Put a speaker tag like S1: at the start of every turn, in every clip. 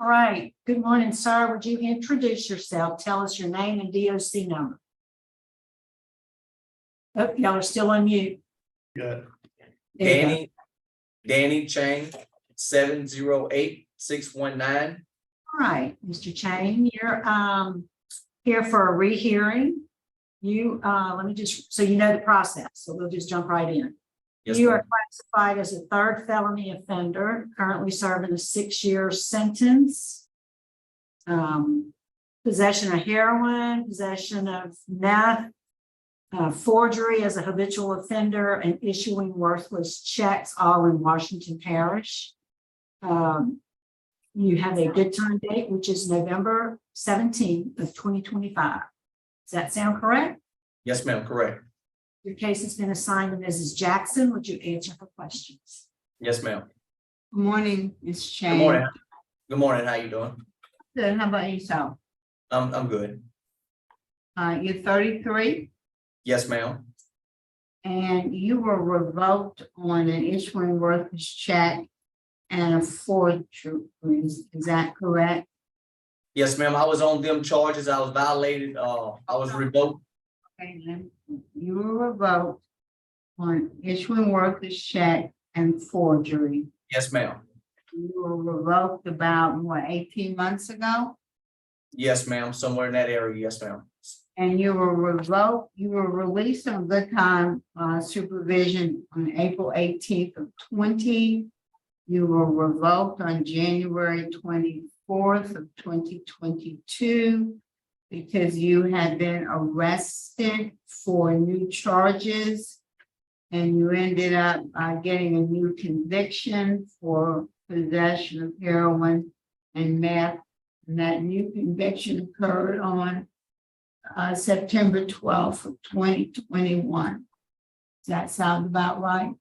S1: All right. Good morning, sir. Would you introduce yourself? Tell us your name and DOC number. Oh, y'all are still on mute.
S2: Good.
S1: There you go.
S3: Danny Chang, 708-619.
S1: All right, Mr. Chang, you're here for a rehearing. You let me just so you know the process. So we'll just jump right in.
S3: Yes,
S1: You
S3: ma'am.
S1: are classified as a third felony offender, currently serving a 6-year sentence. Possession of heroin, possession of meth, forgery as a habitual offender, and issuing worthless checks, all in Washington Parish. You have a good time date, which is November 17th of 2025. Does that sound correct?
S3: Yes, ma'am, correct.
S1: Your case has been assigned to Mrs. Jackson. Would you answer her questions?
S3: Yes, ma'am.
S4: Good morning, Ms. Chang.
S3: Good morning. Good morning. How you doing?
S4: Good. How about yourself?
S3: I'm good.
S4: You're 33
S3: Yes, ma'am.
S4: and you were revoked on an issuing worthless check and a forgery. Is that correct?
S3: Yes, ma'am. I was on them charges. I was violated. I was revoked.
S4: Okay, then. You were revoked on issuing worthless check and forgery.
S3: Yes, ma'am.
S4: You were revoked about, 18 months ago?
S3: Yes, ma'am. Somewhere in that area. Yes, ma'am.
S4: And you were revoked, you were released on good time supervision on April 18th of 20. You were revoked on January 24th of 2022 because you had been arrested for new charges. And you ended up getting a new conviction for possession of heroin and meth. And that new conviction occurred on September 12th of 2021. Does that sound about right?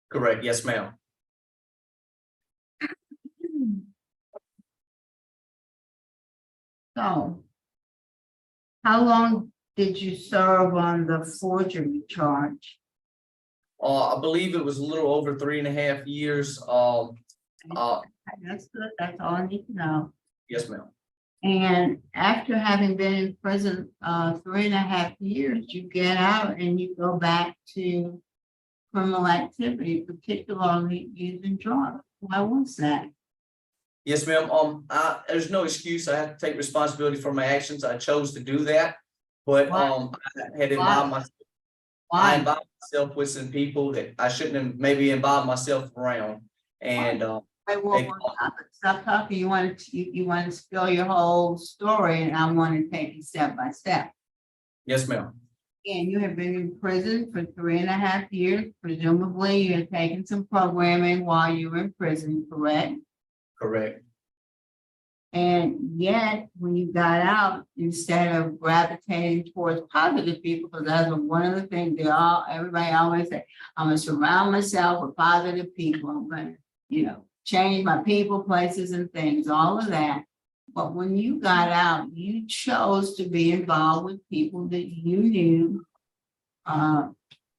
S3: Correct. Yes, ma'am.
S4: So, how long did you serve on the forgery charge?
S3: I believe it was a little over 3.5 years.
S4: That's good, that's all I need to know.
S3: Yes, ma'am.
S4: And after having been in prison 3.5 years, you get out and you go back to criminal activity, particularly using drugs. Why was that?
S3: Yes, ma'am. There's no excuse. I have to take responsibility for my actions. I chose to do that, but
S4: Why?
S3: I had involved myself. I
S4: Why?
S3: involved myself with some people that I shouldn't have maybe involved myself around, and
S4: Stop talking. You want to spill your whole story, and I want to take it step by step.
S3: yes, ma'am.
S4: And you have been in prison for 3.5 years. Presumably, you're taking some programming while you were in prison, correct?
S3: Correct.
S4: And yet, when you got out, instead of gravitating towards positive people, because that's one of the things everybody always say, I'm gonna surround myself with positive people. I'm gonna, change my people, places, and things, all of that. But when you got out, you chose to be involved with people that you knew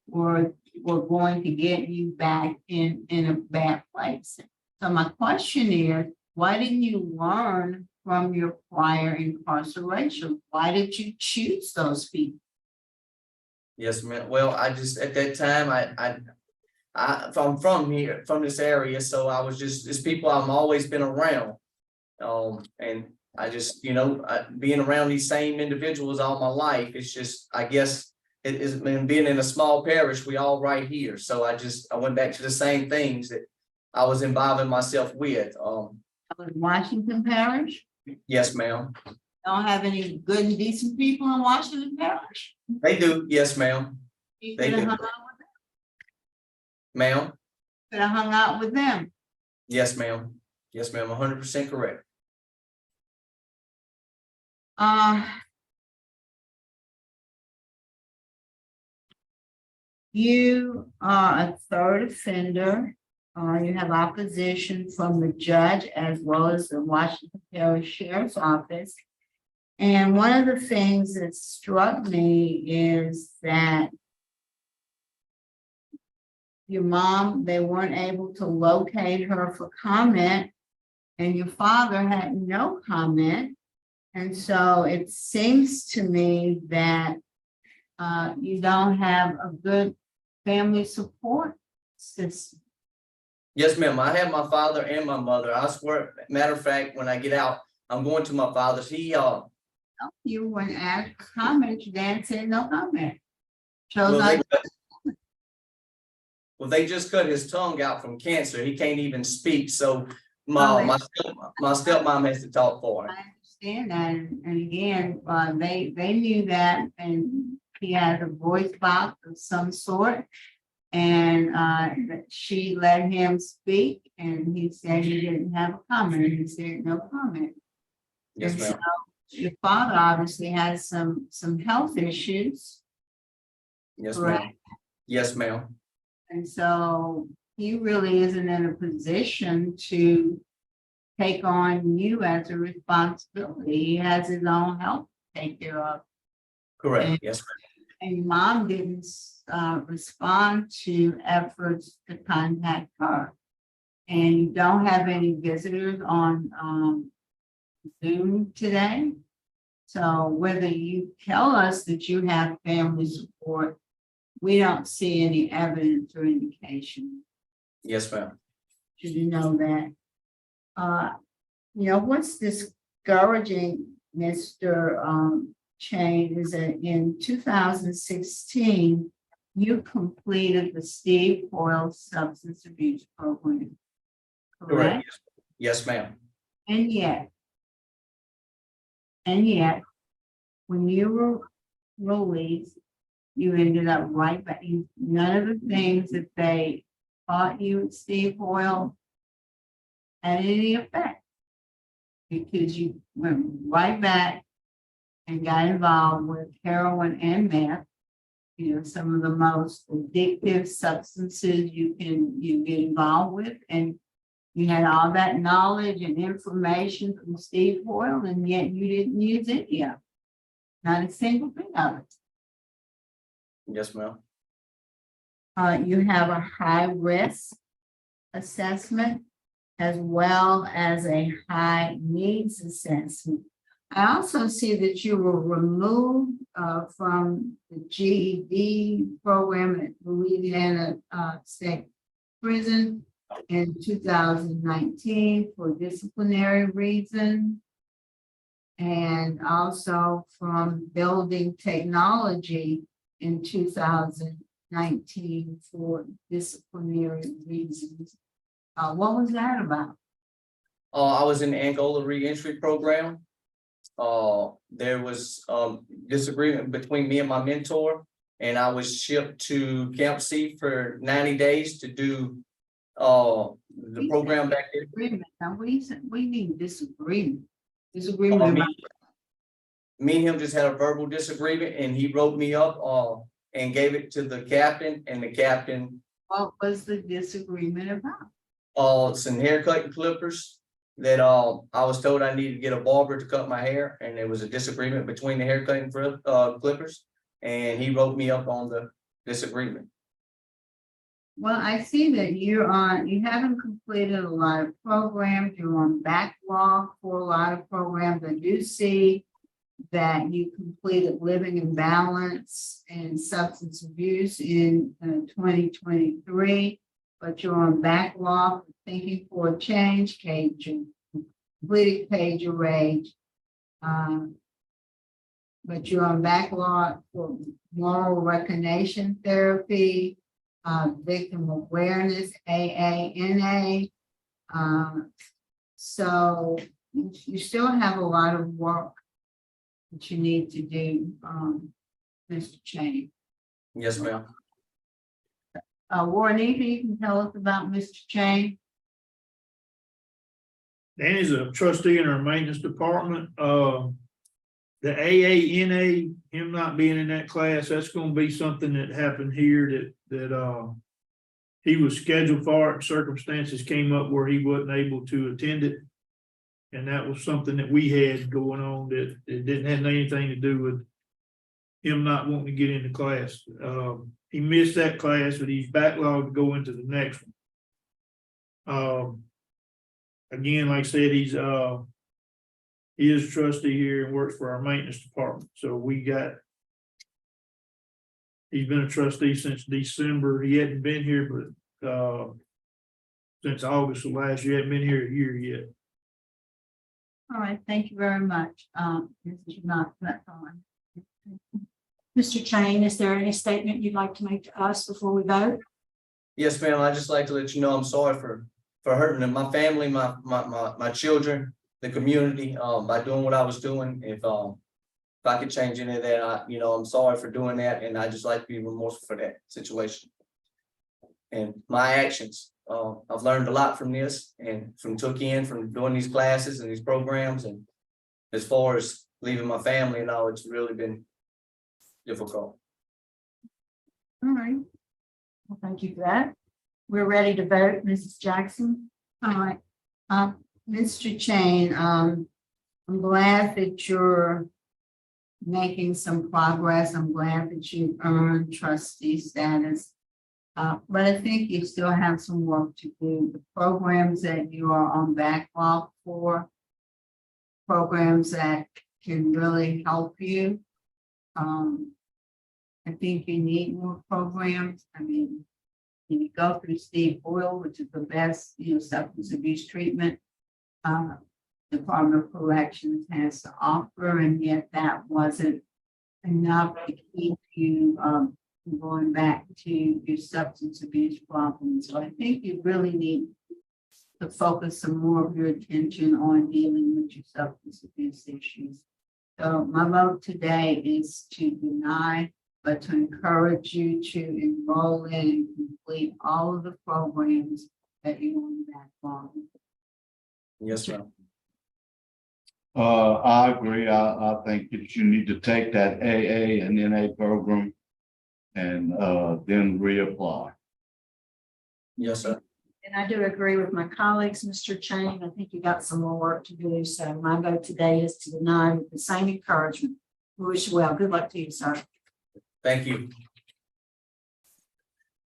S4: were going to get you back in a bad place. So my question is, why didn't you learn from your prior incarceration? Why did you choose those people?
S3: Yes, ma'am. Well, I just at that time I'm from here, from this area, so I was just it's people I've always been around, and I just being around these same individuals all my life. It's just I guess it is been being in a small parish. We all right here, so I went back to the same things that I was involving myself with.
S4: Washington Parish?
S3: Yes, ma'am.
S4: Don't have any good and decent people in Washington Parish?
S3: They do. Yes, ma'am.
S4: You
S3: They
S4: could have
S3: do.
S4: hung out with them.
S3: Ma'am.
S4: Could have hung out with them.
S3: Yes, ma'am. Yes, ma'am. 100% correct.
S4: You are a third offender. You have opposition from the judge as well as the Washington Parish Sheriff's Office. And one of the things that struck me is that your mom, they weren't able to locate her for comment and your father had no comment. And so it seems to me that you don't have a good family support system.
S3: Yes, ma'am. I have my father and my mother. I swear, matter of fact, when I get out, I'm going to my father's.
S4: You wouldn't ask comment, your dad said no comment. Chose
S3: Well,
S4: not to.
S3: they just cut his tongue out from cancer. He can't even speak. So
S4: Oh,
S3: my stepmom has to talk for him.
S4: I understand that, and again, they knew that, and he had a voice box of some sort. And she let him speak, and he said he didn't have a comment, he said no comment.
S3: Yes,
S4: And
S3: ma'am.
S4: so your father obviously has some health issues,
S3: Yes,
S4: correct?
S3: ma'am. Yes, ma'am.
S4: And so he really isn't in a position to take on you as a responsibility. He has his own health to take care of.
S3: Correct.
S4: And-
S3: Yes, ma'am.
S4: And mom didn't respond to efforts to contact her. And you don't have any visitors on Zoom today. So whether you tell us that you have family support, we don't see any evidence or indication.
S3: Yes, ma'am.
S4: Should you know that? What's discouraging, Mr. Chain, is that in 2016, you completed the Steve Hoyle Substance Abuse Program, correct?
S3: Correct. Yes, ma'am.
S4: And yet, when you were released, you ended up right back. None of the things that they taught you at Steve Hoyle had any effect, because you went right back and got involved with heroin and meth, some of the most addictive substances you get involved with. And you had all that knowledge and information from Steve Hoyle, and yet you didn't use any of it. Not a single thing of it.
S3: Yes, ma'am.
S4: You have a high risk assessment as well as a high needs assessment. I also see that you were removed from the GED program at Louisiana State Prison in 2019 for disciplinary reasons, and also from building technology in 2019 for disciplinary reasons. What was that about?
S3: I was in the Angola reentry program. There was disagreement between me and my mentor, and I was shipped to Camp C for 90 days to do the program back there.
S4: Disagreement. Now, we need disagreement. Disagreement
S3: Me,
S4: about
S3: me and him just had a verbal disagreement, and he wrote me up and gave it to the captain, and the captain
S4: what was the disagreement about?
S3: some haircut clippers that I was told I needed to get a barber to cut my hair, and there was a disagreement between the haircut clippers, and he wrote me up on the disagreement.
S4: Well, I see that you haven't completed a lot of programs. You're on backlog for a lot of programs. I do see that you completed Living in Balance and Substance Abuse in 2023, but you're on backlog for Thinking for a Change, completed Cage of Rage, but you're on backlog for Moral Recognition Therapy, Victim Awareness, AANA. So you still have a lot of work that you need to do, Mr. Chain.
S3: Yes, ma'am.
S4: Warren, anything you can tell us about Mr. Chain?
S2: Danny's a trustee in our maintenance department. The AANA, him not being in that class, that's gonna be something that happened here that he was scheduled for it. Circumstances came up where he wasn't able to attend it. And that was something that we had going on that it didn't have anything to do with him not wanting to get into class. He missed that class, but he's backlogged to go into the next one. again, like I said, he is trustee here and works for our maintenance department, so he's been a trustee since December. He hadn't been here, but, since August of last year, hadn't been here a year yet.
S4: All right, thank you very much. Mr. Knott, that's on.
S1: Mr. Chain, is there any statement you'd like to make to us before we vote?
S3: Yes, ma'am, I'd just like to let you know I'm sorry for hurting my family, my children, the community, by doing what I was doing. If I could change any of that, I'm sorry for doing that, and I just like to be remorseful for that situation. And my actions, I've learned a lot from this and from doing these classes and these programs, and as far as leaving my family and all, it's really been difficult.
S1: All right. Well, thank you for that. We're ready to vote. Mrs. Jackson?
S4: All right, Mr. Chain, I'm glad that you're making some progress. I'm glad that you earned trustee status. But I think you still have some work to do. The programs that you are on backlog for, programs that can really help you. I think you need more programs. I mean, you go through Steve Boyle, which is the best, substance abuse treatment Department of Corrections has to offer, and yet that wasn't enough to keep you going back to your substance abuse problems. So I think you really need to focus some more of your attention on dealing with your substance abuse issues. So my vote today is to deny, but to encourage you to enroll in and complete all of the programs that you want that backlog.
S3: Yes, ma'am.
S5: I agree. I think that you need to take that AA and NA program and then reapply.
S3: Yes, sir.
S1: And I do agree with my colleagues, Mr. Chain. I think you got some more work to do. So my vote today is to deny with the same encouragement. We wish you well. Good luck to you, sir.
S3: Thank you.